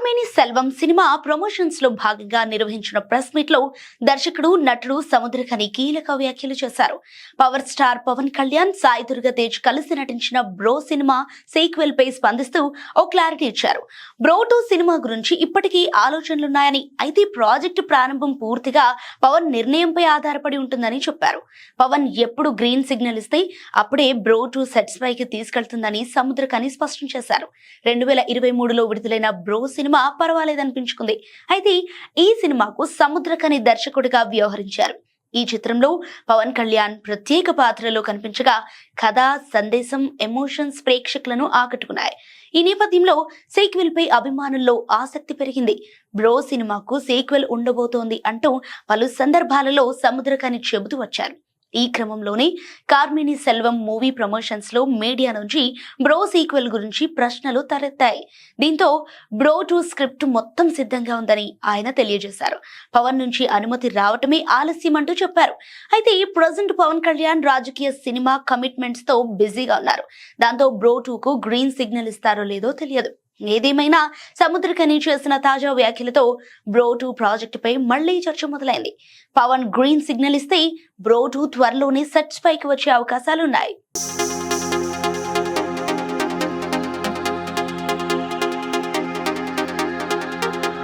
కార్మేని Selvam cinema promotions లో భాగంగా నిర్వహించిన ప్రెస్ మీట్ లో దర్శకుడు నటుడు సముద్రఖని కీలక వ్యాఖ్యలు చేశారు. పవర్ స్టార్ పవన్ కళ్యాణ్, సాయి దుర్గా తేజ్ కలిసి నటించిన బ్రో సినిమా సీక్వెల్ పై స్పందిస్తూ ఓ క్లారిటీ ఇచ్చారు. బ్రో 2 సినిమా గురించి ఇప్పటికీ ఆలోచనలున్నాయని, అయితే ప్రాజెక్టు ప్రారంభం పూర్తిగా పవన్ నిర్ణయంపై ఆధారపడి ఉంటుందని చెప్పారు. పవన్ ఎప్పుడు గ్రీన్ సిగ్నల్ ఇస్తే అప్పుడే బ్రో 2 సెట్స్ పైకి తీసుకెళ్తుందని సముద్రఖని స్పష్టం చేశారు. 2023లో విడుదలైన బ్రో సినిమా పర్వాలేదనిపించుకుంది. అయితే ఈ సినిమాకు సముద్రఖని దర్శకుడిగా వ్యవహరించారు. ఈ చిత్రంలో పవన్ కళ్యాణ్ ప్రత్యేక పాత్రలో కనిపించగా కథ, సందేశం, ఎమోషన్స్ ప్రేక్షకులను ఆకట్టుకున్నాయి. ఈ నేపథ్యంలో సీక్వెల్ పై అభిమానుల్లో ఆసక్తి పెరిగింది. బ్రో సినిమాకు సీక్వెల్ ఉండబోతోంది అంటూ పలు సందర్భాలలో సముద్రఖని చెబుతూ వచ్చారు. ఈ క్రమంలోనే కార్మేని సెల్వం మూవీ ప్రమోషన్స్ లో మీడియా నుంచి బ్రో సీక్వెల్ గురించి ప్రశ్నలు తలెత్తాయి. దీంతో బ్రో 2 స్క్రిప్ట్ మొత్తం సిద్ధంగా ఉందని ఆయన తెలియజేశారు. పవన్ నుంచి అనుమతి రావటమే ఆలస్యం అంటూ చెప్పారు. అయితే ప్రజెంట్ పవన్ కళ్యాణ్ రాజకీయ సినిమా కమిట్మెంట్స్ తో బిజీగా ఉన్నారు. దాంతో బ్రో 2 కు గ్రీన్ సిగ్నల్ ఇస్తారో లేదో తెలియదు. ఏదేమైనా సముద్రఖని చేసిన తాజా వ్యాఖ్యలతో బ్రో 2 ప్రాజెక్టుపై మళ్లీ చర్చ మొదలైంది. పవన్ గ్రీన్ సిగ్నల్ ఇస్తే బ్రో 2 త్వరలోనే సెట్స్ పైకి వచ్చే అవకాశాలున్నాయి.